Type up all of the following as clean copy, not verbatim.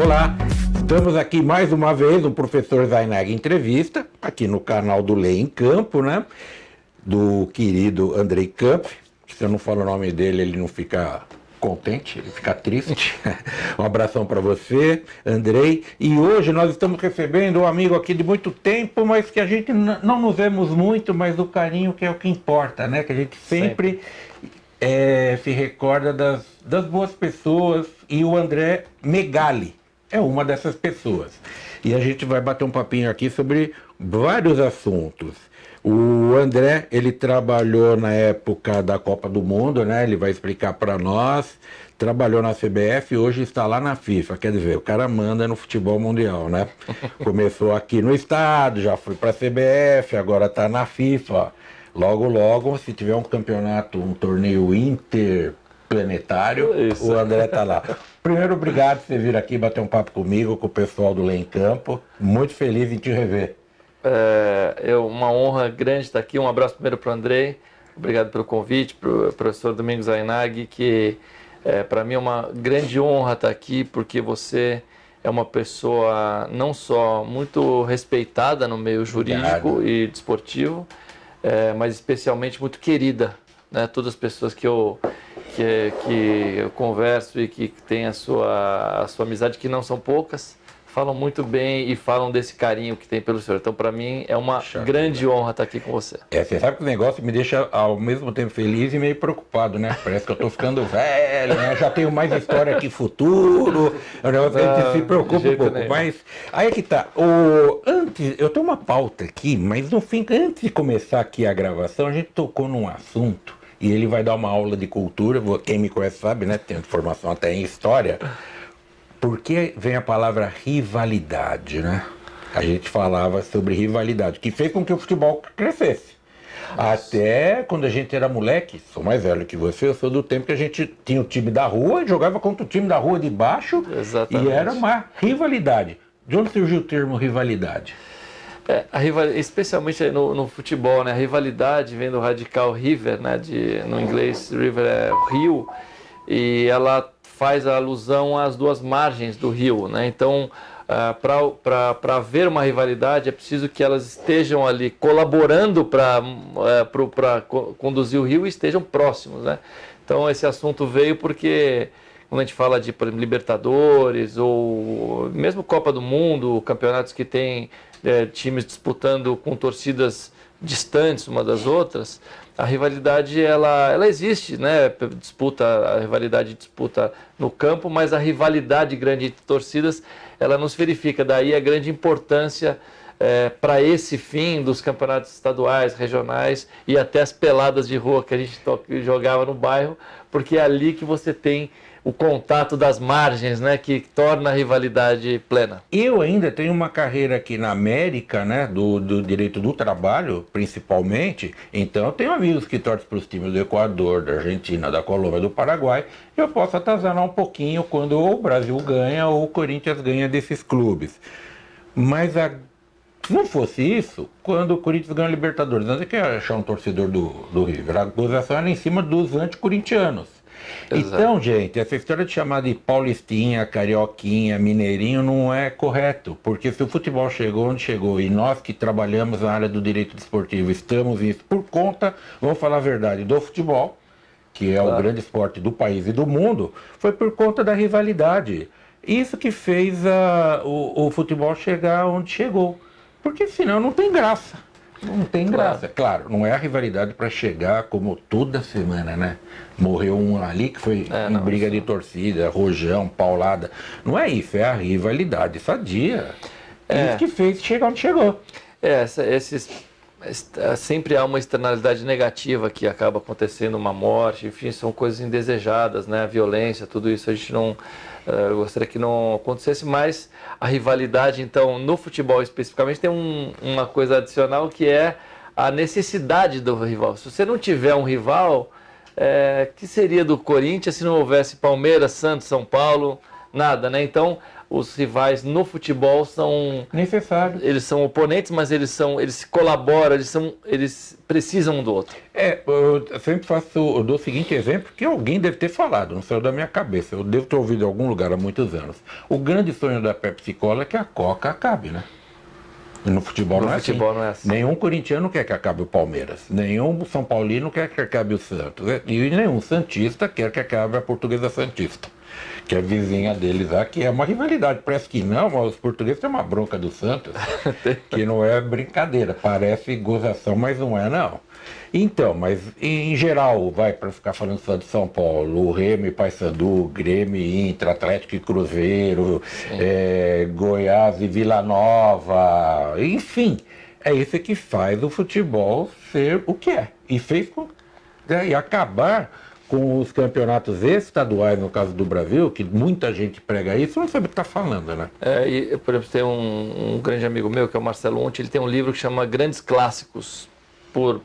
Olá, estamos aqui mais uma vez no Professor Zainag Entrevista, aqui no canal do Lei em Campo, né? Do querido Andrei Camp. Se eu não falo o nome dele, ele não fica contente, ele fica triste. Um abração para você, Andrei. E hoje nós estamos recebendo um amigo aqui de muito tempo, mas que a gente não nos vemos muito, mas o carinho que é o que importa, né? Que a gente sempre. Se recorda das boas pessoas, e o André Megali é uma dessas pessoas. E a gente vai bater um papinho aqui sobre vários assuntos. O André, ele trabalhou na época da Copa do Mundo, né? Ele vai explicar para nós. Trabalhou na CBF e hoje está lá na FIFA. Quer dizer, o cara manda no futebol mundial, né? Começou aqui no estado, já foi para a CBF, agora está na FIFA. Logo, logo, se tiver um campeonato, um torneio interplanetário, o André tá lá. Primeiro, obrigado por você vir aqui bater um papo comigo, com o pessoal do Lei em Campo. Muito feliz em te rever. É uma honra grande estar aqui. Um abraço primeiro para o Andrei. Obrigado pelo convite, para o professor Domingos Zainag, que para mim é uma grande honra estar aqui, porque você é uma pessoa não só muito respeitada no meio jurídico e desportivo, mas especialmente muito querida, né? Todas as pessoas que eu converso e que têm a sua amizade, que não são poucas, falam muito bem e falam desse carinho que tem pelo senhor. Então, para mim, é uma grande honra estar aqui com você. Você sabe que o negócio me deixa ao mesmo tempo feliz e meio preocupado, né? Parece que eu tô ficando velho, né? Já tenho mais história que futuro. O negócio a gente se preocupa um pouco. Mas aí é que tá. Antes, eu tenho uma pauta aqui, mas no fim, antes de começar aqui a gravação, a gente tocou num assunto e ele vai dar uma aula de cultura. Quem me conhece sabe, né? Tem formação até em história. Por que vem a palavra rivalidade, né? A gente falava sobre rivalidade, que fez com que o futebol crescesse. Até quando a gente era moleque, sou mais velho que você, eu sou do tempo que a gente tinha o time da rua e jogava contra o time da rua de baixo. Exatamente. E era uma rivalidade. De onde surgiu o termo rivalidade? Especialmente no futebol, né? A rivalidade vem do radical river, né? No inglês, river é rio, e ela faz a alusão às duas margens do rio, né? Então, para haver uma rivalidade, é preciso que elas estejam ali colaborando para conduzir o rio e estejam próximos, né? Então, esse assunto veio porque, quando a gente fala de, por exemplo, Libertadores ou mesmo Copa do Mundo, campeonatos que tem times disputando com torcidas distantes uma das outras, a rivalidade ela existe, né? A rivalidade disputa no campo, mas a rivalidade grande entre torcidas ela não se verifica. Daí a grande importância para esse fim dos campeonatos estaduais, regionais e até as peladas de rua que a gente jogava no bairro, porque é ali que você tem o contato das margens, né, que torna a rivalidade plena. Eu ainda tenho uma carreira aqui na América, né, do direito do trabalho, principalmente. Então eu tenho amigos que torcem para os times do Equador, da Argentina, da Colômbia, do Paraguai. Eu posso atazanar um pouquinho quando o Brasil ganha ou o Corinthians ganha desses clubes. Mas se não fosse isso, quando o Corinthians ganha a Libertadores, não sei que achar um torcedor do River. A gozação era em cima dos anticorintianos. Exato. Então, gente, essa história de chamar de paulistinha, carioquinha, mineirinho não é correto, porque se o futebol chegou onde chegou e nós que trabalhamos na área do direito desportivo estamos nisso por conta, vamos falar a verdade, do futebol, que é o grande esporte do país e do mundo, foi por conta da rivalidade. Isso que fez o futebol chegar onde chegou, porque senão não tem graça. Não tem graça. Claro, não é a rivalidade para chegar como toda semana, né? Morreu um ali que foi em briga de torcida, rojão, paulada. Não é isso, é a rivalidade sadia. Isso que fez chegar onde chegou. Sempre há uma externalidade negativa que acaba acontecendo, uma morte, enfim, são coisas indesejadas, né? A violência, tudo isso a gente não gostaria que não acontecesse, mas a rivalidade, então, no futebol especificamente, tem uma coisa adicional que é a necessidade do rival. Se você não tiver um rival, que seria do Corinthians se não houvesse Palmeiras, Santos, São Paulo, nada, né? Então, os rivais no futebol são necessário. Eles são oponentes, mas eles colaboram, eles precisam um do outro. Eu sempre eu dou o seguinte exemplo, que alguém deve ter falado, não saiu da minha cabeça, eu devo ter ouvido em algum lugar há muitos anos. O grande sonho da Pepsi Cola é que a Coca acabe, né? E no futebol, não é assim. Nenhum corintiano quer que acabe o Palmeiras, nenhum São Paulino quer que acabe o Santos, e nenhum santista quer que acabe a Portuguesa Santista, que é vizinha deles aqui. É uma rivalidade, parece que não, mas os portugueses têm uma bronca do Santos, que não é brincadeira, parece gozação, mas não é não. Então, mas em geral, vai para ficar falando só de São Paulo, o Remo e Paysandu, Grêmio e Inter, Atlético e Cruzeiro, Goiás e Vila Nova, enfim, é isso que faz o futebol ser o que é. E fez e acabar com os campeonatos estaduais, no caso do Brasil, que muita gente prega isso, não sabe o que está falando, né? Por exemplo, tem um grande amigo meu, que é o Marcelo Onti, ele tem um livro que chama Grandes Clássicos,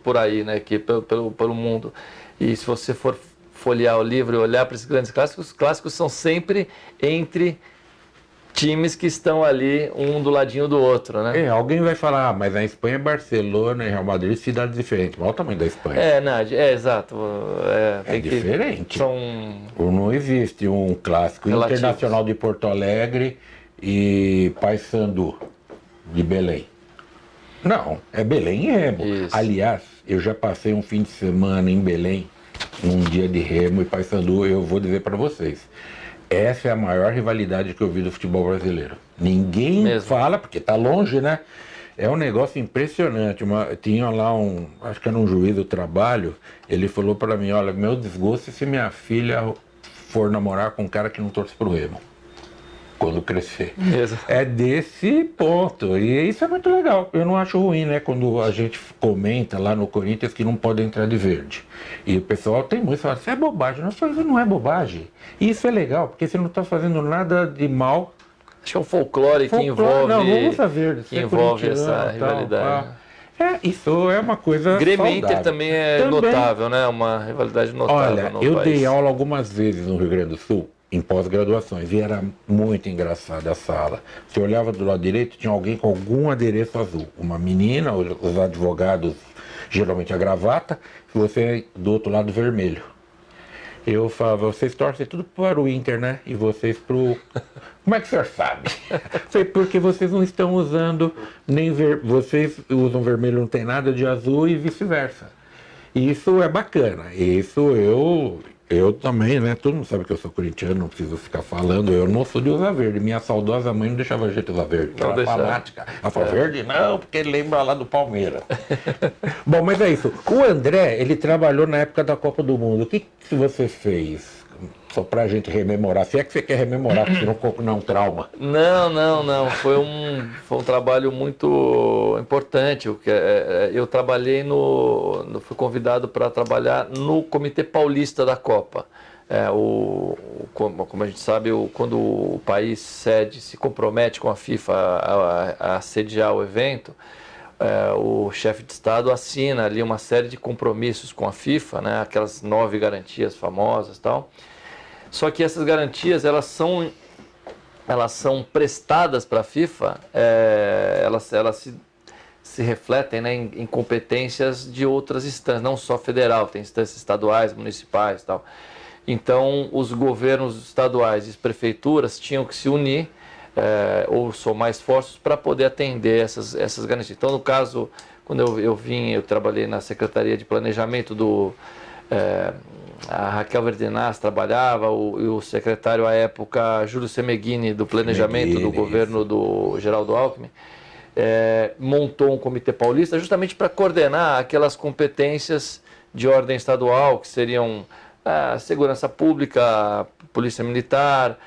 por aí, né, que pelo mundo. E se você for folhear o livro e olhar para esses grandes clássicos, os clássicos são sempre entre times que estão ali, um do ladinho do outro, né? Alguém vai falar, mas na Espanha é Barcelona e Real Madrid, cidades diferentes. Olha o tamanho da Espanha. Exato. É diferente. São... Não existe um clássico relativos. Internacional de Porto Alegre e Paysandu de Belém. Não, é Belém e Remo. Isso. Aliás, eu já passei um fim de semana em Belém, num dia de Remo e Paysandu, eu vou dizer para vocês. Essa é a maior rivalidade que eu vi do futebol brasileiro. Ninguém fala, porque está longe, né? É um negócio impressionante. Tinha lá acho que era um juiz do trabalho, ele falou para mim, olha, meu desgosto é se minha filha for namorar com um cara que não torce pro Remo, quando crescer. É desse ponto. E isso é muito legal. Eu não acho ruim, né? Quando a gente comenta lá no Corinthians que não pode entrar de verde. E o pessoal tem muito, fala, isso é bobagem. Isso não é bobagem. E isso é legal, porque você não está fazendo nada de mal. Acho que é um folclore que envolve... Não usa verde. Que envolve essa rivalidade. Isso é uma coisa Grêmio e saudável. Inter também é notável, né? Uma rivalidade notável. Olha, eu dei aula algumas vezes no Rio Grande do Sul, em pós-graduações, e era muito engraçada a sala. Você olhava do lado direito, tinha alguém com algum adereço azul. Uma menina, os advogados, geralmente a gravata, e você do outro lado vermelho. Eu falava, vocês torcem tudo para o Inter, né? E vocês pro... Como é que o senhor sabe? Sei, porque vocês não estão usando nem vocês usam vermelho, não tem nada de azul e vice-versa. Isso é bacana. Isso eu também, né? Todo mundo sabe que eu sou corintiano, não preciso ficar falando. Eu não sou de usar verde. Minha saudosa mãe não deixava a gente usar verde. Ela era fanática. Ela falou, verde não, porque ele lembra lá do Palmeiras. Bom, mas é isso. O André, ele trabalhou na época da Copa do Mundo. O que você fez? Só pra gente rememorar. Se é que você quer rememorar, porque não é um trauma. Não. Foi um trabalho muito importante. Eu trabalhei fui convidado para trabalhar no Comitê Paulista da Copa. Como a gente sabe, quando o país sede se compromete com a FIFA a sediar o evento, o chefe de Estado assina ali uma série de compromissos com a FIFA, né? Aquelas 9 garantias famosas e tal. Só que essas garantias, elas são prestadas para a FIFA, elas se refletem, né, em competências de outras instâncias, não só federal, tem instâncias estaduais, municipais e tal. Então, os governos estaduais e as prefeituras tinham que se unir, ou somar esforços para poder atender essas garantias. Então, no caso, quando eu trabalhei na Secretaria de Planejamento a Raquel Verdenaz trabalhava, e o secretário à época, Júlio Semeghini, do Planejamento do governo do Geraldo Alckmin, montou um comitê paulista justamente para coordenar aquelas competências de ordem estadual, que seriam segurança pública, polícia militar,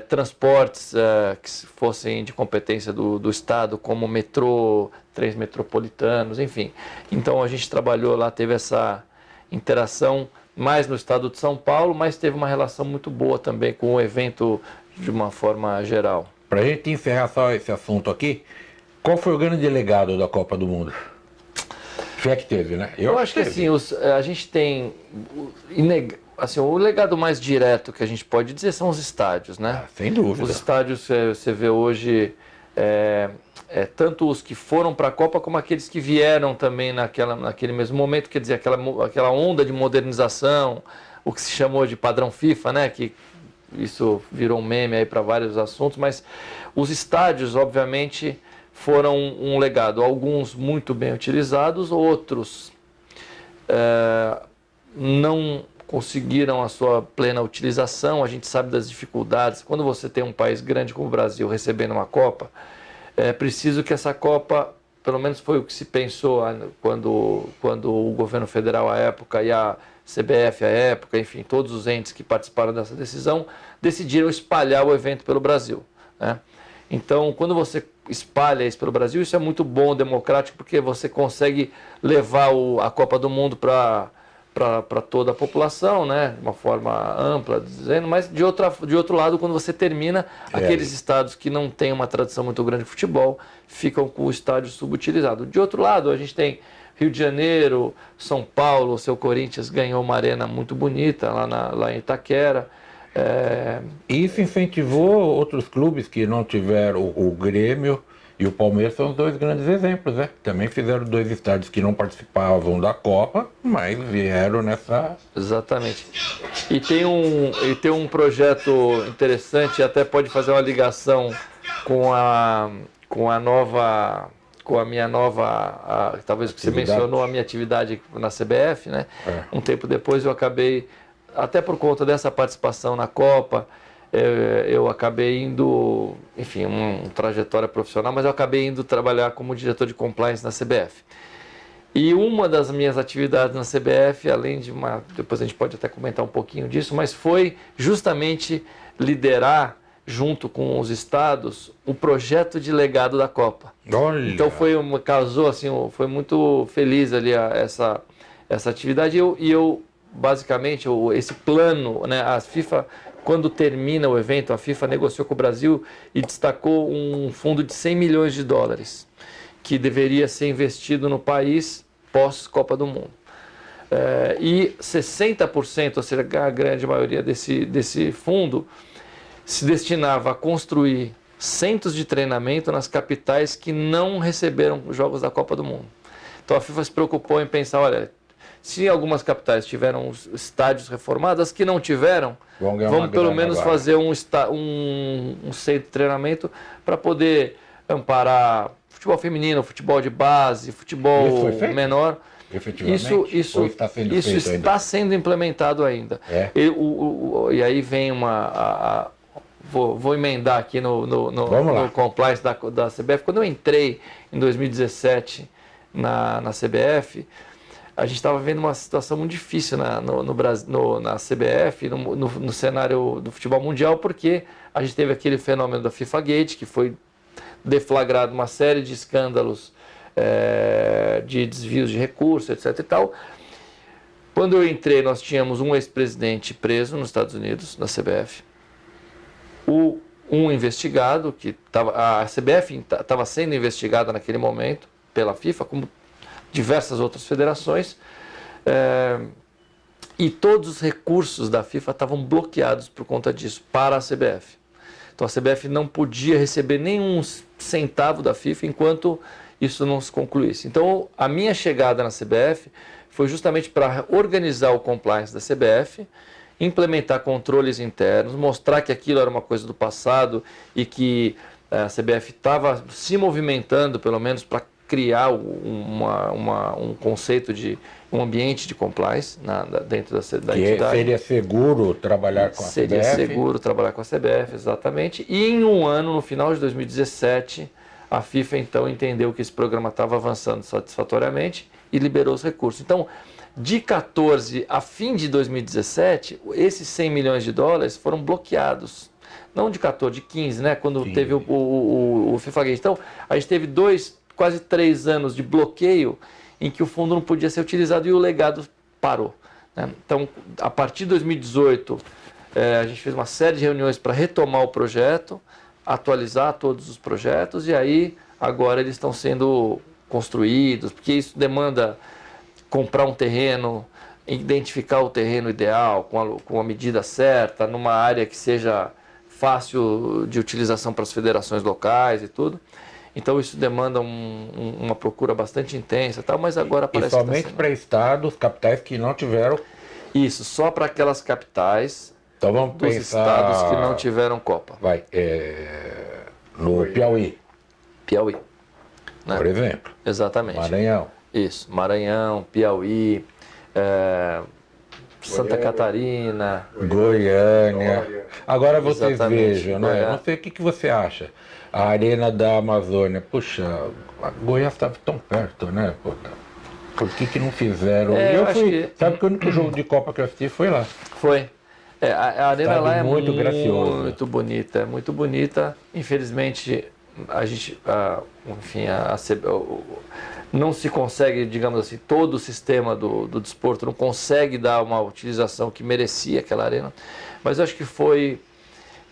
transportes que fossem de competência do Estado, como metrô, trens metropolitanos, enfim. Então a gente trabalhou lá, teve essa interação mais no estado de São Paulo, mas teve uma relação muito boa também com o evento de uma forma geral. Para a gente encerrar só esse assunto aqui, qual foi o grande legado da Copa do Mundo? Se é que teve, né? Eu acho que assim, a gente tem assim, o legado mais direto que a gente pode dizer são os estádios, né? Sem dúvida. Os estádios, você vê hoje, tanto os que foram para a Copa como aqueles que vieram também naquele mesmo momento, quer dizer, aquela onda de modernização, o que se chamou de padrão FIFA, né? Que isso virou um meme aí para vários assuntos, mas os estádios, obviamente, foram um legado. Alguns muito bem utilizados, outros não conseguiram a sua plena utilização. A gente sabe das dificuldades. Quando você tem um país grande como o Brasil recebendo uma Copa, é preciso que essa Copa, pelo menos foi o que se pensou quando o governo federal à época e a CBF à época, enfim, todos os entes que participaram dessa decisão, decidiram espalhar o evento pelo Brasil, né? Então, quando você espalha isso pelo Brasil, isso é muito bom, democrático, porque você consegue levar a Copa do Mundo para toda a população, né? De uma forma ampla, dizendo, mas de outro lado, quando você termina, aqueles estados que não têm uma tradição muito grande de futebol ficam com o estádio subutilizado. De outro lado, a gente tem Rio de Janeiro, São Paulo, o seu Corinthians ganhou uma arena muito bonita lá em Itaquera. Isso incentivou outros clubes que não tiveram, o Grêmio e o Palmeiras são os dois grandes exemplos, né? Também fizeram 2 estádios que não participavam da Copa, mas vieram nessa... Exatamente. E tem um projeto interessante, até pode fazer uma ligação com a minha nova, talvez que você mencionou, a minha atividade na CBF, né? Um tempo depois eu acabei, até por conta dessa participação na Copa, eu acabei indo, enfim, uma trajetória profissional, mas eu acabei indo trabalhar como diretor de compliance na CBF. E uma das minhas atividades na CBF, além de depois a gente pode até comentar um pouquinho disso, mas foi justamente liderar, junto com os estados, o projeto de legado da Copa. Olha. Então casou assim, foi muito feliz ali essa atividade e eu basicamente esse plano, né, a FIFA, quando termina o evento, a FIFA negociou com o Brasil e destacou um fundo de 100 milhões de dólares que deveria ser investido no país pós-Copa do Mundo. E 60%, ou seja, a grande maioria desse fundo, se destinava a construir centros de treinamento nas capitais que não receberam os Jogos da Copa do Mundo. Então a FIFA se preocupou em pensar, olha, se algumas capitais tiveram os estádios reformados, as que não tiveram, vamos pelo menos fazer um centro de treinamento para poder amparar futebol feminino, futebol de base, futebol menor. Isso está sendo implementado ainda. E aí vem vou emendar aqui no compliance da CBF. Quando eu entrei em 2017 na CBF, a gente estava vendo uma situação muito difícil no Brasil, na CBF, no cenário do futebol mundial, porque a gente teve aquele fenômeno da FIFA Gate, que foi deflagrado uma série de escândalos de desvios de recursos, etc. e tal. Quando eu entrei, nós tínhamos um ex-presidente preso nos Estados Unidos, na CBF, um investigado, a CBF estava sendo investigada naquele momento pela FIFA, como diversas outras federações, e todos os recursos da FIFA estavam bloqueados por conta disso, para a CBF. Então a CBF não podia receber nenhum centavo da FIFA enquanto isso não se concluísse. Então a minha chegada na CBF foi justamente para organizar o compliance da CBF, implementar controles internos, mostrar que aquilo era uma coisa do passado e que a CBF estava se movimentando, pelo menos, para criar um conceito de um ambiente de compliance dentro da entidade. Seria seguro trabalhar com a CBF? Seria seguro trabalhar com a CBF, exatamente. E em um ano, no final de 2017, a FIFA então entendeu que esse programa estava avançando satisfatoriamente e liberou os recursos. Então, de 14 a fim de 2017, esses 100 milhões de dólares foram bloqueados. Não de 14, de 15, né? Quando teve o FIFA Gate. Então, a gente teve quase 3 anos de bloqueio em que o fundo não podia ser utilizado e o legado parou, né? Então, a partir de 2018, a gente fez uma série de reuniões para retomar o projeto, atualizar todos os projetos e aí agora eles estão sendo construídos, porque isso demanda comprar um terreno, identificar o terreno ideal, com a medida certa, numa área que seja fácil de utilização para as federações locais e tudo. Então isso demanda uma procura bastante intensa, tal, mas agora parece que somente para estados, capitais que não tiveram. Isso, só para aquelas capitais então vamos dos pensar... estados que não tiveram Copa. Vai, no Piauí. Piauí. Né? Por exemplo. Exatamente. Maranhão. Isso, Maranhão, Piauí, Santa Catarina, Goiânia. Agora vocês vejam, né? Goiás. Não sei o que você acha. A Arena da Amazônia, puxa, a Goiás estava tão perto, né? Puta. Por que não fizeram? Sabe que o único jogo de Copa que eu assisti foi lá. Foi. A arena lá é muito graciosa. Muito bonita, é muito bonita. Infelizmente, a gente, enfim, não se consegue, digamos assim, todo o sistema do desporto não consegue dar uma utilização que merecia aquela arena. Mas eu acho que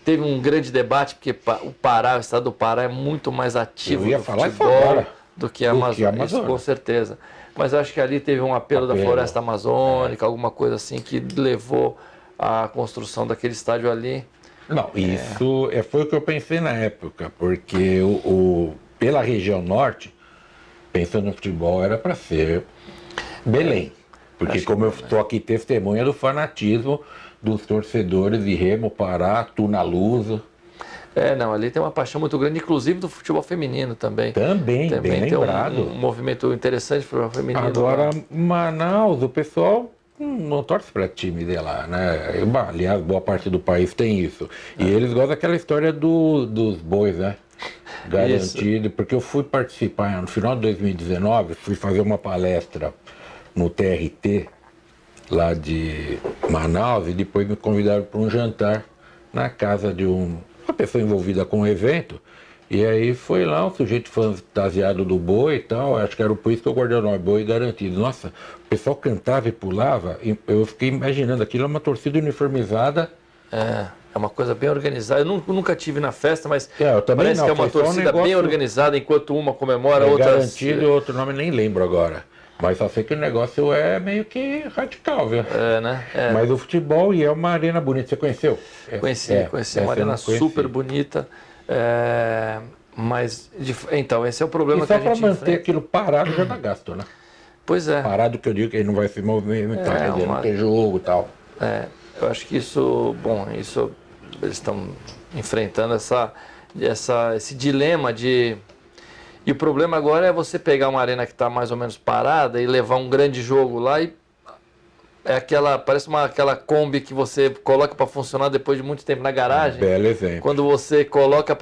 teve um grande debate, porque o estado do Pará é muito mais ativo no futebol do que a Amazônia, isso com certeza. Mas eu acho que ali teve um apelo da floresta amazônica, alguma coisa assim, que levou à construção daquele estádio ali. Não, isso foi o que eu pensei na época, porque pela região norte, pensando no futebol, era para ser Belém. Porque como eu estou aqui testemunha do fanatismo dos torcedores de Remo, Pará, Tunaluso. Não, ali tem uma paixão muito grande, inclusive do futebol feminino também. Também bem tem lembrado. Um movimento interessante para o feminino. Agora, Manaus, o pessoal não torce para time de lá, né? Aliás, boa parte do país tem isso. E eles gostam daquela história dos bois, né? Garantido, isso. Porque eu fui participar no final de 2019, fui fazer uma palestra no TRT, lá de Manaus, e depois me convidaram para um jantar na casa de uma pessoa envolvida com o evento. E aí foi lá um sujeito fantasiado do boi e tal, acho que era por isso que eu guardei o nome, Boi Garantido. Nossa, o pessoal cantava e pulava, e eu fiquei imaginando, aquilo é uma torcida uniformizada. É uma coisa bem organizada. Eu nunca tive na festa, mas parece que é uma torcida bem organizada, enquanto uma comemora, outra... Garantido e outro nome nem lembro agora. Mas só sei que o negócio é meio que radical, viu? Né? Mas o futebol, e é uma arena bonita. Você conheceu? Conheci. Uma arena super bonita. Mas, então, esse é o problema que a gente enfrenta. Só para manter aquilo parado já dá gasto, né? Pois é. Parado que eu digo que ele não vai se movimentar, não tem jogo e tal. Eu acho que isso eles estão enfrentando esse dilema de... E o problema agora é você pegar uma arena que está mais ou menos parada e levar um grande jogo lá e parece aquela Kombi que você coloca para funcionar depois de muito tempo na garagem. Belo exemplo. Quando você coloca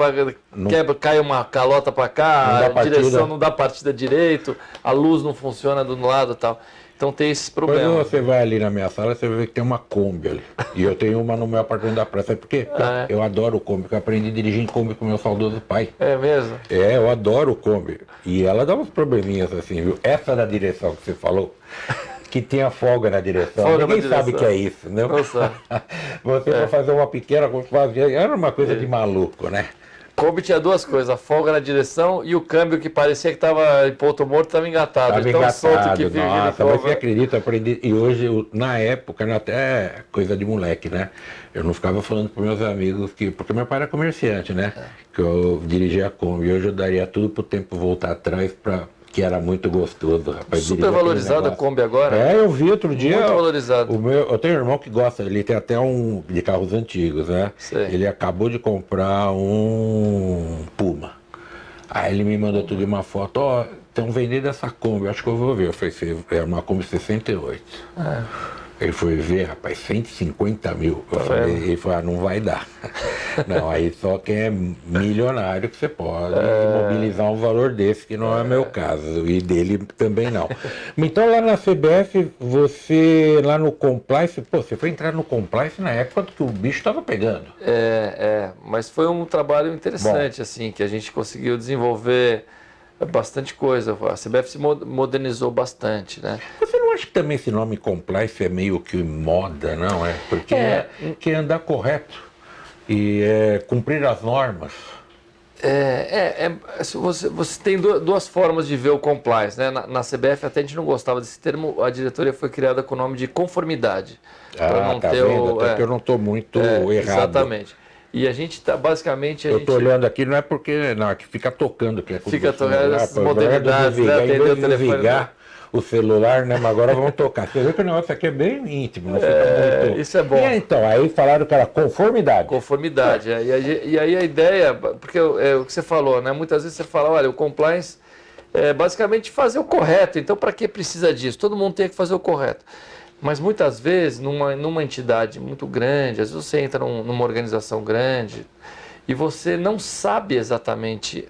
cai uma calota para cá, a direção não dá partida direito, a luz não funciona do lado e tal. Então tem esses problemas. Quando você vai ali na minha sala, você vai ver que tem uma Kombi ali. E eu tenho uma no meu apartamento da praça. Porque eu adoro o Kombi, porque eu aprendi a dirigir em Kombi com meu saudoso pai. É mesmo? Eu adoro o Kombi. E ela dá uns probleminhas assim, viu? Essa da direção que você falou, que tem a folga na direção. Ninguém sabe o que é isso, né? Nossa. Você para fazer uma pequena, era uma coisa de maluco, né? Kombi tinha duas coisas, a folga na direção e o câmbio que parecia que estava em ponto morto, estava engatado. Solto que fica. Nossa, mas você acredita, aprendi. E hoje, na época, era até coisa de moleque, né? Eu não ficava falando para meus amigos, porque meu pai era comerciante, né? Que eu dirigia a Kombi. Hoje eu daria tudo pro tempo voltar atrás que era muito gostoso, rapaz. Super valorizado a Kombi agora. Eu vi outro dia. Muito valorizado. Eu tenho um irmão que gosta, ele tem até um de carros antigos, né? Sei. Ele acabou de comprar um Puma. Aí ele me mandou tudo uma foto, estão vendendo essa Kombi, acho que eu vou ver. Eu falei, é uma Kombi 68. Ele foi ver, rapaz, 150 mil. Ele falou, não vai dar. Não, aí só quem é milionário que você pode mobilizar um valor desse, que não é meu caso, e dele também não. Então lá na CBF, você lá no Compliance, você foi entrar no Compliance na época que o bicho estava pegando. Mas foi um trabalho interessante, assim, que a gente conseguiu desenvolver bastante coisa. A CBF se modernizou bastante, né? Você não acha que também esse nome Compliance é meio que moda, não é? Porque é andar correto e cumprir as normas. Você tem duas formas de ver o compliance, né? Na CBF até a gente não gostava desse termo, a diretoria foi criada com o nome de conformidade. Para não Tá ter vendo? Até que eu não estou muito errado. Exatamente. E a gente está, basicamente... Eu estou olhando aqui, não é porque não, é que fica tocando. Que é fica tocando essas modernidades, né? Atender o telefone. Desligar o celular, né? Mas agora vamos tocar. Você vê que o negócio aqui é bem íntimo, não fica muito... Isso é bom. E então, aí falaram que era conformidade. Conformidade. E aí a ideia, porque é o que você falou, né? Muitas vezes você fala, olha, o compliance é basicamente fazer o correto. Então, para que precisa disso? Todo mundo tem que fazer o correto. Mas muitas vezes, numa entidade muito grande, às vezes você entra numa organização grande e você não sabe exatamente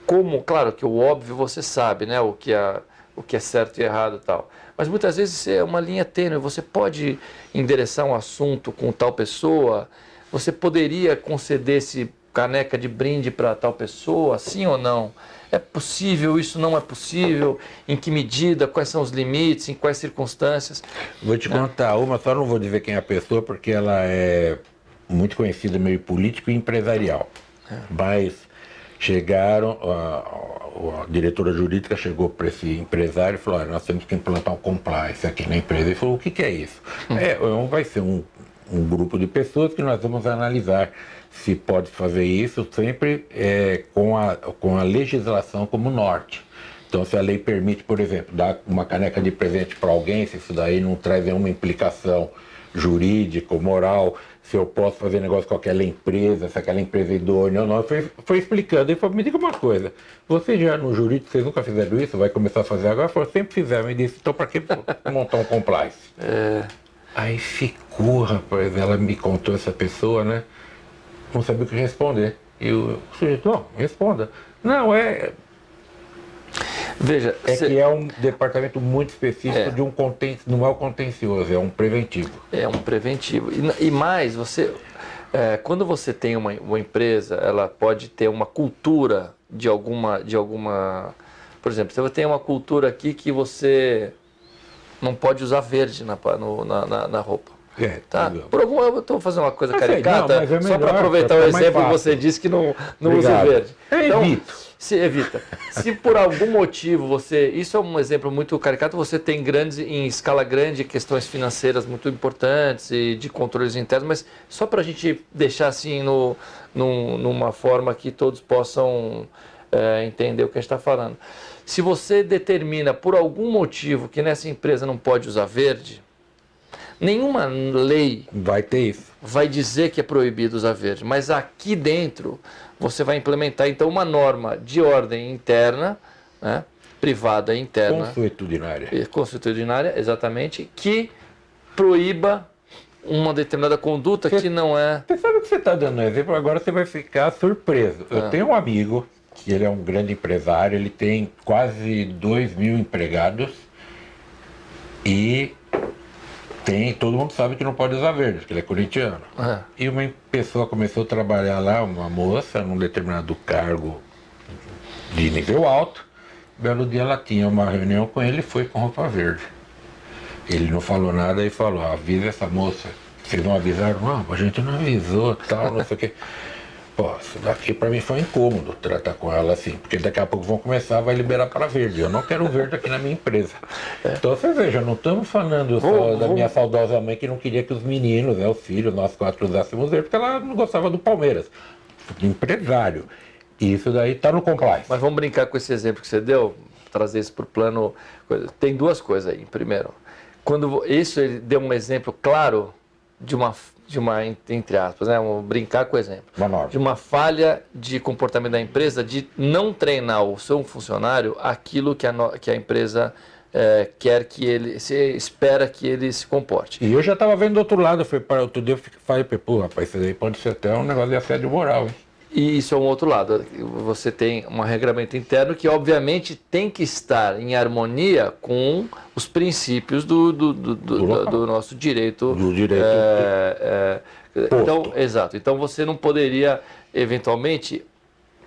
como, claro que o óbvio você sabe, né? O que é certo e errado e tal. Mas muitas vezes é uma linha tênue, você pode endereçar um assunto com tal pessoa, você poderia conceder esse caneca de brinde para tal pessoa, sim ou não? É possível, isso não é possível? Em que medida? Quais são os limites? Em quais circunstâncias? Vou te contar uma, só não vou dizer quem é a pessoa, porque ela é muito conhecida no meio político e empresarial. Mas chegaram, a diretora jurídica chegou para esse empresário e falou, olha, nós temos que implantar um compliance aqui na empresa. Ele falou, o que é isso? Vai ser um grupo de pessoas que nós vamos analisar se pode fazer isso sempre com a legislação como norte. Então, se a lei permite, por exemplo, dar uma caneca de presente para alguém, se isso daí não traz nenhuma implicação jurídica ou moral, se eu posso fazer negócio com aquela empresa, se aquela empresa é idônea ou não, foi explicando. Ele falou, me diga uma coisa, vocês já no jurídico, vocês nunca fizeram isso, vai começar a fazer agora? Falou, sempre fizeram. Me disse, então para que montar um compliance? Aí ficou, rapaz, ela me contou essa pessoa, né? Não sabia o que responder. E o sujeito, não, responda. Não, Veja, que é um departamento muito específico de não é o contencioso, é um preventivo. É um preventivo. E mais, quando você tem uma empresa, ela pode ter uma cultura de alguma... Por exemplo, você tem uma cultura aqui que você não pode usar verde na roupa. Tá? Por alguma, eu estou fazendo uma coisa caricata, só para aproveitar o exemplo que você disse que não usa verde. Então, evita. Se por algum motivo isso é um exemplo muito caricato, você tem em escala grande, questões financeiras muito importantes e de controles internos, mas só para a gente deixar assim numa forma que todos possam entender o que a gente está falando. Se você determina por algum motivo que nessa empresa não pode usar verde, nenhuma lei vai dizer que é proibido usar verde, mas aqui dentro você vai implementar então uma norma de ordem interna, né, privada e interna. Consuetudinária, exatamente, que proíba uma determinada conduta que não é... Você sabe que você está dando um exemplo, agora você vai ficar surpreso. Eu tenho um amigo, que ele é um grande empresário, ele tem quase 2.000 empregados e... todo mundo sabe que não pode usar verde, porque ele é corintiano. E uma pessoa começou a trabalhar lá, uma moça, num determinado cargo de nível alto. Belo dia ela tinha uma reunião com ele e foi com roupa verde. Ele não falou nada e falou, avisa essa moça. Vocês não avisaram? Não, a gente não avisou, tal, não sei o quê. Pô, isso daqui pra mim foi incômodo tratar com ela assim, porque daqui a pouco vai liberar para verde. Eu não quero verde aqui na minha empresa. Então você veja, não estamos falando só da minha saudosa mãe que não queria que os meninos, os filhos, nós 4 usássemos verde, porque ela não gostava do Palmeiras. Empresário. E isso daí está no compliance. Mas vamos brincar com esse exemplo que você deu, trazer isso para o plano. Tem duas coisas aí. Primeiro, ele deu um exemplo claro de uma entre aspas, né? Vamos brincar com o exemplo. De uma falha de comportamento da empresa de não treinar o seu funcionário aquilo que a empresa quer que espera que ele se comporte. E eu já estava vendo do outro lado, outro dia eu falei, pô, rapaz, isso daí pode ser até um negócio de assédio moral, hein? E isso é um outro lado. Você tem um regramento interno que, obviamente, tem que estar em harmonia com os princípios do nosso direito. Do direito. Então, exato. Então, você não poderia, eventualmente,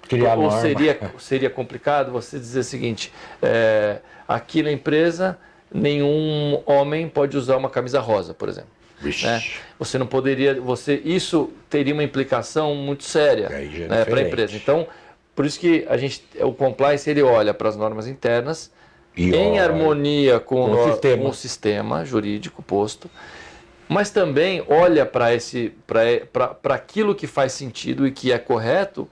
criar ou norma. seria complicado você dizer o seguinte, aqui na empresa, nenhum homem pode usar uma camisa rosa, por exemplo. Né? Você não poderia, isso teria uma implicação muito séria, né, para a empresa. Então, Por isso que o compliance ele olha para as normas internas, em harmonia com o sistema jurídico posto, mas também olha para aquilo que faz sentido e que é correto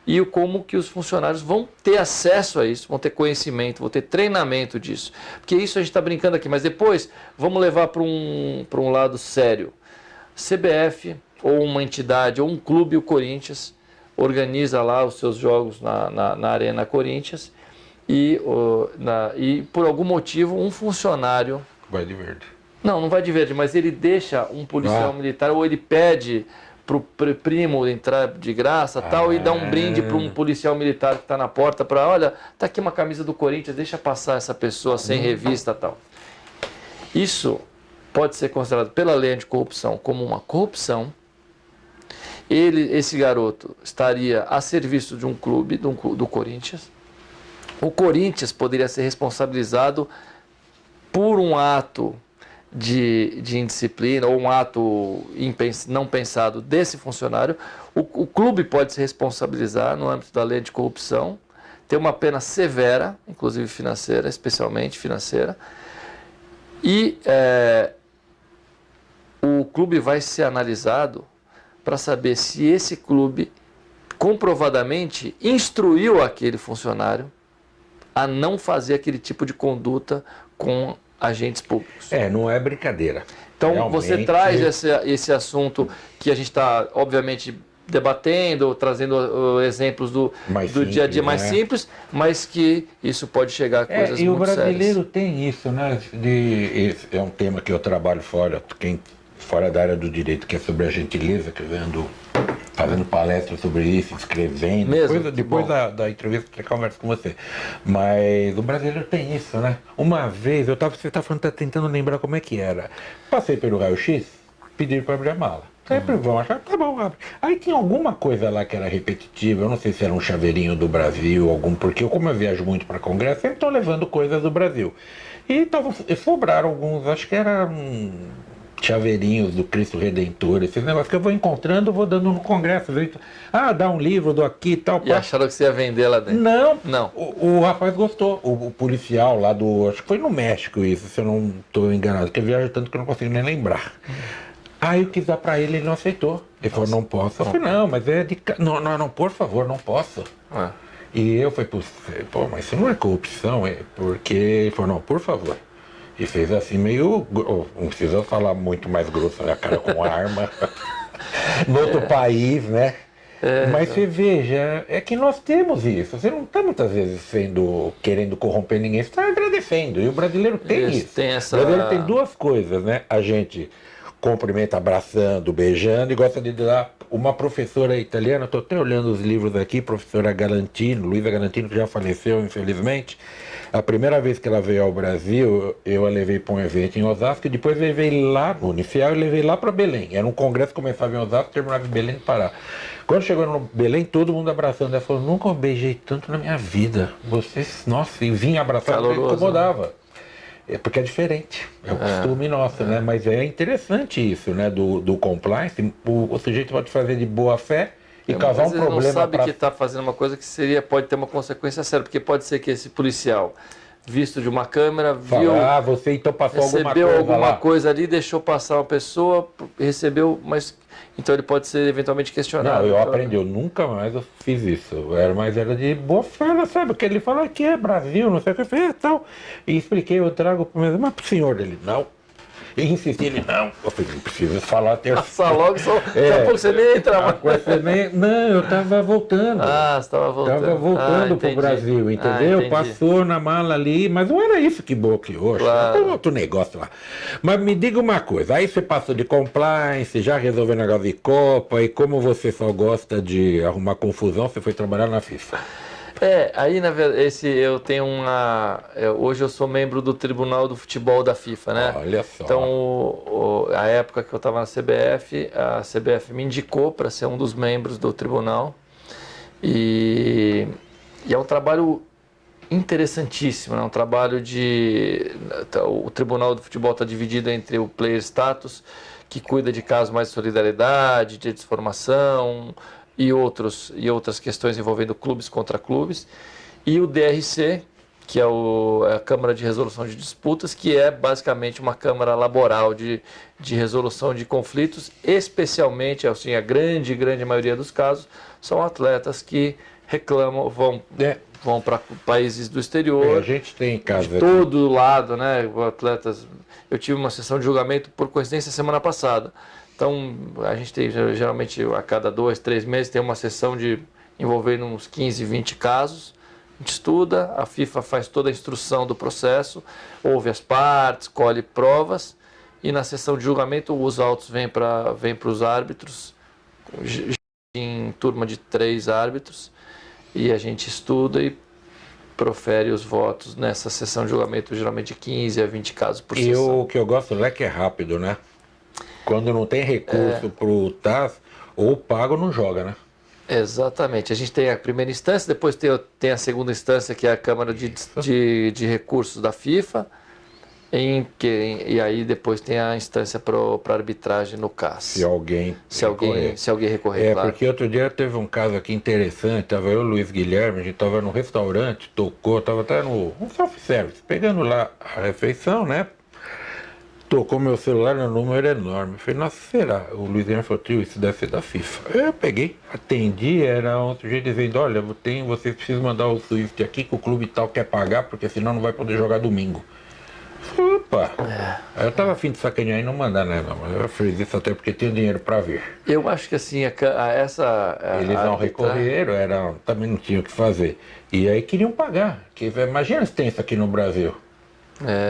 e como que os funcionários vão ter acesso a isso, vão ter conhecimento, vão ter treinamento disso. Porque isso a gente está brincando aqui, mas depois vamos levar para um lado sério. CBF ou uma entidade ou um clube, o Corinthians, organiza lá os seus jogos na Arena Corinthians e por algum motivo um funcionário... Vai de verde. Não vai de verde, mas ele deixa um policial militar ou ele pede para o primo entrar de graça tal e dá um brinde para um policial militar que está na porta para, olha, tá aqui uma camisa do Corinthians, deixa passar essa pessoa sem revista tal. Isso pode ser considerado pela lei anticorrupção como uma corrupção. Esse garoto estaria a serviço de um clube, do Corinthians. O Corinthians poderia ser responsabilizado por um ato de indisciplina ou um ato não pensado desse funcionário. O clube pode se responsabilizar no âmbito da lei de corrupção, ter uma pena severa, inclusive financeira, especialmente financeira, e o clube vai ser analisado para saber se esse clube comprovadamente instruiu aquele funcionário a não fazer aquele tipo de conduta com agentes públicos. Não é brincadeira. Então, realmente... você traz esse assunto que a gente está, obviamente, debatendo, trazendo exemplos do dia a dia mais simples, mas que isso pode chegar a coisas muito sérias. E o brasileiro tem isso, né? É um tema que eu trabalho fora da área do direito, que é sobre a gentileza, que eu ando fazendo palestras sobre isso, escrevendo. Depois da entrevista eu converso com você. Mas o brasileiro tem isso, né? Uma vez, você está falando, tentando lembrar como é que era. Passei pelo raio-x, pediram para abrir a mala. Sempre vão achar, tá bom, abre. Aí tinha alguma coisa lá que era repetitiva, eu não sei se era um chaveirinho do Brasil, porque como eu viajo muito para congresso, sempre estou levando coisas do Brasil. E sobraram alguns, acho que eram chaveirinhos do Cristo Redentor, esses negócios que eu vou encontrando, vou dando no congresso. Dá um livro, dou aqui e tal. E acharam que você ia vender lá dentro? Não. O rapaz gostou, o policial lá acho que foi no México isso, se eu não estou enganado, porque eu viajo tanto que eu não consigo nem lembrar. Aí eu quis dar pra ele não aceitou. Ele falou, não posso. Eu falei, não, mas é de... Não, por favor, não posso. E eu falei, mas isso não é corrupção, porque... Ele falou, não, por favor. E fez assim meio... Não precisa falar muito mais grosso, né? A cara com arma. No outro país, né? Mas você veja, é que nós temos isso. Você não está muitas vezes querendo corromper ninguém, você está agradecendo. E o brasileiro tem isso. O brasileiro tem duas coisas, né? A gente cumprimenta abraçando, beijando, e gosta de dar. Uma professora italiana, estou até olhando os livros aqui, professora Galantino, Luísa Galantino, que já faleceu, infelizmente. A primeira vez que ela veio ao Brasil, eu a levei para um evento em Osasco, e depois levei lá no Unifiel e levei lá para Belém. Era um congresso que começava em Osasco e terminava em Belém do Pará. Quando chegou no Belém, todo mundo abraçando. Ela falou, nunca beijei tanto na minha vida. Vocês, nossa, e vinha abraçar, me incomodava. Porque é diferente, é o costume nosso, né? Mas é interessante isso, né? Do compliance, o sujeito pode fazer de boa fé e causar um problema. Ele não sabe que está fazendo uma coisa que pode ter uma consequência séria, porque pode ser que esse policial, visto de uma câmera, viu... você então passou recebeu alguma coisa ali, deixou passar uma pessoa, recebeu, mas... Então ele pode ser eventualmente questionado. Não, eu aprendi, eu nunca mais fiz isso. Mas era de boa fé, sabe? Porque ele falou que é Brasil, não sei o que, eu falei, tal. E expliquei, eu trago mas pro senhor dele, não. E insisti, ele, não. Eu falei, não precisa falar até... Passa logo, só você nem entra. Não, eu tava voltando. Você estava voltando. Tava voltando pro Brasil, entendeu? Passou na mala ali, mas não era isso que bloqueou. Claro. Tem outro negócio lá. Mas me diga uma coisa, aí você passou de compliance, já resolveu negócio de Copa, e como você só gosta de arrumar confusão, você foi trabalhar na FIFA. Aí na verdade, eu tenho hoje eu sou membro do Tribunal do Futebol da FIFA, né? Olha só. Então, a época que eu estava na CBF, a CBF me indicou para ser um dos membros do tribunal. E é um trabalho interessantíssimo, né? Um trabalho o Tribunal do Futebol está dividido entre o player status, que cuida de casos mais de solidariedade, de desformação, e outras questões envolvendo clubes contra clubes, e o DRC, que é a Câmara de Resolução de Disputas, que é basicamente uma câmara laboral de resolução de conflitos, especialmente, assim, a grande maioria dos casos, são atletas que reclamam, vão para países do exterior, a gente tem casos de todo lado, né? Atletas. Eu tive uma sessão de julgamento, por coincidência, semana passada. Então, a gente tem, geralmente, a cada 2, 3 meses, tem uma sessão envolvendo uns 15, 20 casos. A gente estuda, a FIFA faz toda a instrução do processo, ouve as partes, colhe provas, e na sessão de julgamento os autos vêm para os árbitros, em turma de 3 árbitros, e a gente estuda e profere os votos nessa sessão de julgamento, geralmente de 15 a 20 casos por sessão. E o que eu gosto é que é rápido, né? Quando não tem recurso para o TAS, ou paga ou não joga, né? Exatamente. A gente tem a primeira instância, depois tem a segunda instância, que é a Câmara de Recursos da FIFA, e aí depois tem a instância para arbitragem no CAS. Se alguém recorrer, claro. Porque outro dia teve um caso aqui interessante, estava eu e o Luiz Guilherme, a gente estava no restaurante, estava até no self-service, pegando lá a refeição, né? Tocou meu celular no número enorme. Eu falei, nossa, será? O Luiz Guilherme falou, tio, isso deve ser da FIFA. Eu peguei, atendi, era um sujeito dizendo, olha, vocês precisam mandar o Swift aqui que o clube tal quer pagar, porque senão não vai poder jogar domingo. Opa! Aí eu tava afim de sacanear e não mandar, né? Não, mas eu fiz isso até porque tinha dinheiro para ver. Eu acho que assim, eles não recorreram, também não tinham o que fazer. E aí queriam pagar. Imagina se tem isso aqui no Brasil.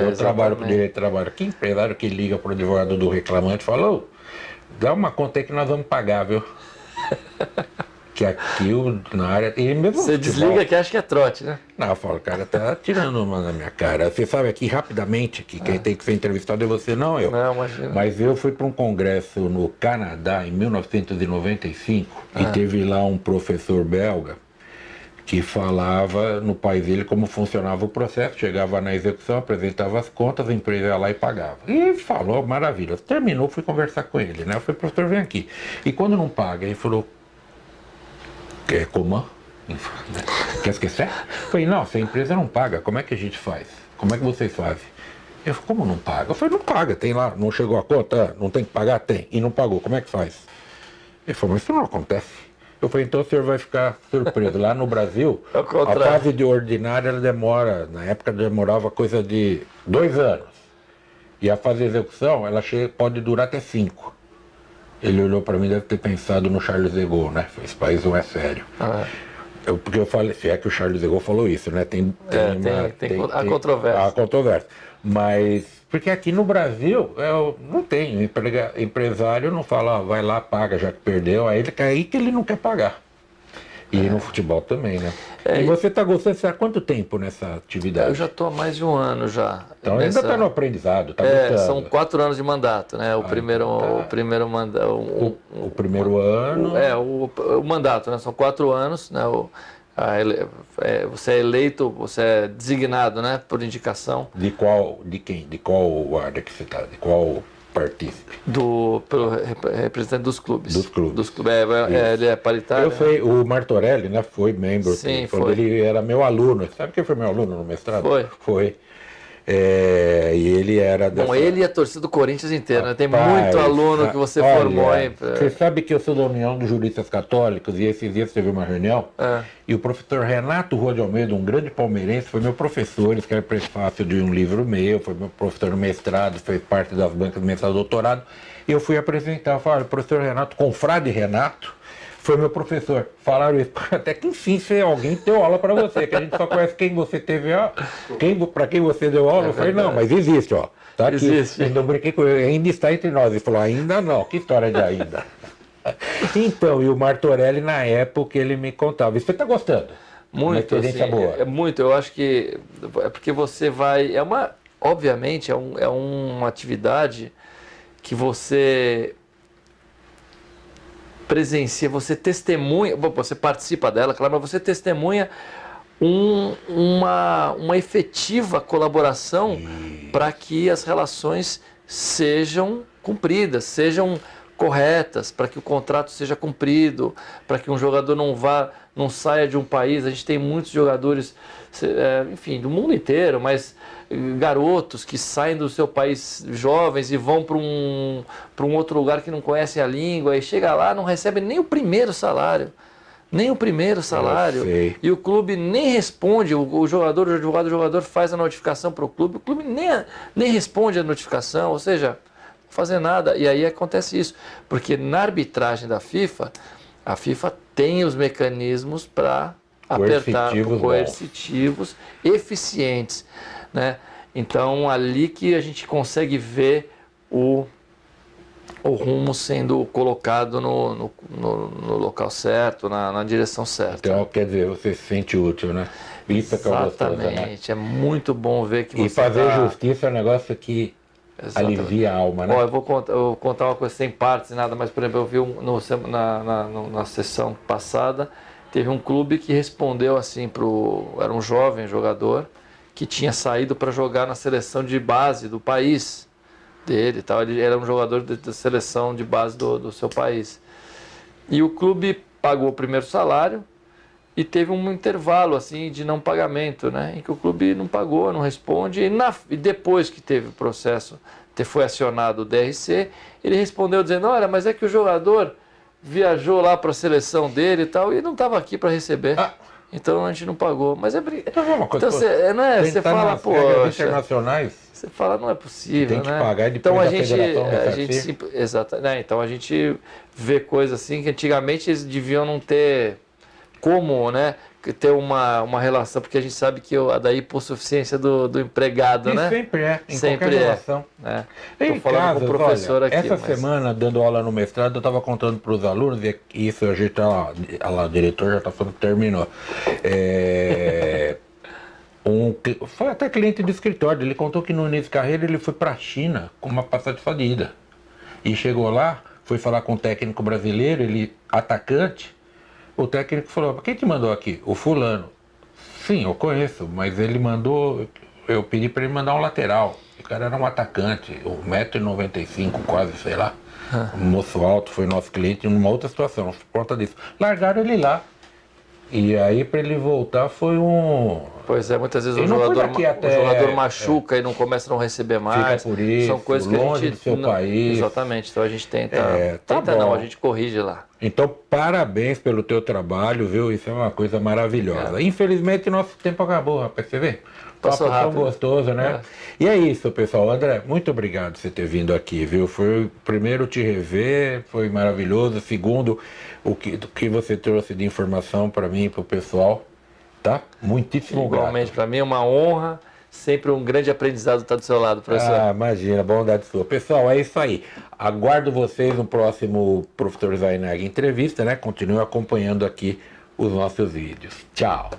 Eu trabalho com direito de trabalho. Que empresário que liga para o advogado do reclamante e fala, ô, dá uma conta aí que nós vamos pagar, viu? Que aqui na área... E mesmo você desliga que acha que é trote, né? Não, eu falo, cara, tá tirando uma na minha cara. Você sabe aqui rapidamente que quem tem que ser entrevistado é você, não eu. Não, imagina. Mas eu fui para um congresso no Canadá em 1995 e teve lá um professor belga que falava no país dele como funcionava o processo, chegava na execução, apresentava as contas, a empresa ia lá e pagava. E falou, maravilha. Terminou, fui conversar com ele, né? Eu falei, professor, vem aqui. E quando não paga, ele falou, como? Quer esquecer? Eu falei, não, se a empresa não paga, como é que a gente faz? Como é que vocês fazem? Ele falou, como não paga? Eu falei, não paga, tem lá, não chegou a conta, não tem que pagar? Tem, e não pagou, como é que faz? Ele falou, mas isso não acontece. Eu falei, então o senhor vai ficar surpreso. Lá no Brasil, a fase de ordinária, ela demora, na época demorava coisa de 2 anos. E a fase de execução, ela pode durar até 5. Ele olhou para mim, deve ter pensado no Charles de Gaulle, né? Esse país não é sério. Porque eu falei, se é que o Charles de Gaulle falou isso, né? Tem a controvérsia. A controvérsia. Mas, porque aqui no Brasil, não tem. Empresário não fala, vai lá, paga, já que perdeu. Aí que ele não quer pagar. E no futebol também, né? E você está gostando, você há quanto tempo nessa atividade? Eu já estou há mais de 1 ano já. Então ainda está no aprendizado, está gostando. São 4 anos de mandato, né? O primeiro mandato. O primeiro ano. O mandato, né? São 4 anos, né? Você é eleito, você é designado, né? Por indicação. De quem? De qual área que você está? De qual partícipe? Pelo representante dos clubes. Dos clubes. Ele é paritário. Eu sei, o Martorelli, né? Foi membro. Sim, quando ele era meu aluno. Sabe quem foi meu aluno no mestrado? Foi. E ele era Bom, ele e a torcida do Corinthians inteira, né? Tem muito aluno que você formou, hein? Você sabe que eu sou da União dos Juristas Católicos e esses dias teve uma reunião e o professor Renato Rua de Almeida, um grande palmeirense, foi meu professor, ele escreveu prefácio de um livro meu, foi meu professor no mestrado, fez parte das bancas do mestrado e doutorado, e eu fui apresentar, eu falei, o professor Renato, confrade Renato, foi meu professor. Falaram isso. Até que enfim, alguém deu aula para você, que a gente só conhece quem você teve aula, para quem você deu aula. Eu falei, não, mas existe, ó. Tá aqui. Existe. Eu brinquei com ele, ainda está entre nós. Ele falou, ainda não. Que história de ainda? Então, e o Martorelli, na época, ele me contava. E você está gostando? Muito, uma experiência boa. Muito. Eu acho que é porque você vai... Obviamente, é uma atividade que você presencia, você testemunha, você participa dela, claro, mas você testemunha uma efetiva colaboração para que as relações sejam cumpridas, sejam corretas para que o contrato seja cumprido, para que um jogador não saia de um país. A gente tem muitos jogadores, enfim, do mundo inteiro, mas garotos que saem do seu país jovens e vão para um outro lugar que não conhecem a língua e chega lá, não recebe nem o primeiro salário. Nem o primeiro salário. E o clube nem responde, o jogador faz a notificação para o clube nem responde a notificação, ou seja, não fazer nada. E aí acontece isso, porque na arbitragem da FIFA, a FIFA tem os mecanismos para apertar coercitivos eficientes, né? Então, ali que a gente consegue ver o rumo sendo colocado no local certo, na direção certa. Então, quer dizer, você se sente útil, né? Isso que é gostoso, né? Exatamente, é muito bom ver que você... E fazer justiça é um negócio que alivia a alma, né? Eu vou contar uma coisa sem partes e nada, mas, por exemplo, eu vi na sessão passada, teve um clube que respondeu assim era um jovem jogador que tinha saído para jogar na seleção de base do país dele e tal. Ele era um jogador da seleção de base do seu país. E o clube pagou o primeiro salário e teve um intervalo assim de não pagamento, né? Em que o clube não pagou, não responde. E depois que teve o processo, foi acionado o DRC, ele respondeu dizendo: olha, mas é que o jogador viajou lá para a seleção dele e tal e não estava aqui para receber. Então a gente não pagou. Mas então você fala, pô, internacionais. Você fala, não é possível, tem que né? pagar e depois então a gente vê coisas assim que antigamente eles deviam não ter como, né, ter uma relação, porque a gente sabe que da hipossuficiência do empregado, né? Sempre é, em sempre qualquer relação. Né? Estou falando com o professor aqui. Essa semana, dando aula no mestrado, eu estava contando para os alunos, e isso a gente lá, o diretor já está falando que terminou. Foi até cliente do escritório, ele contou que no início de carreira ele foi para a China com uma passagem de falida. E chegou lá, foi falar com o técnico brasileiro, ele atacante, o técnico falou: quem te mandou aqui? O fulano. Sim, eu conheço, mas ele mandou, eu pedi para ele mandar um lateral. O cara era um atacante, 1,95 m quase, sei lá. Um moço alto, foi nosso cliente numa outra situação, por conta disso. Largaram ele lá. E aí, para ele voltar, foi um... Pois é, muitas vezes o jogador machuca e não começa a não receber mais. Fica por isso, são coisas que longe a gente do seu país. Exatamente, então a gente a gente corrige lá. Então, parabéns pelo teu trabalho, viu? Isso é uma coisa maravilhosa. Infelizmente, nosso tempo acabou, rapaz, você vê? Passou rápido. Tão gostoso, né? E é isso, pessoal. André, muito obrigado por você ter vindo aqui, viu? Foi, primeiro, te rever, foi maravilhoso. Segundo, o que você trouxe de informação para mim e para o pessoal, tá? Muitíssimo grato. Igualmente, para mim é uma honra, sempre um grande aprendizado estar do seu lado, professor. Imagina, bondade sua. Pessoal, é isso aí. Aguardo vocês no próximo Professor Zainag Entrevista, né? Continue acompanhando aqui os nossos vídeos. Tchau.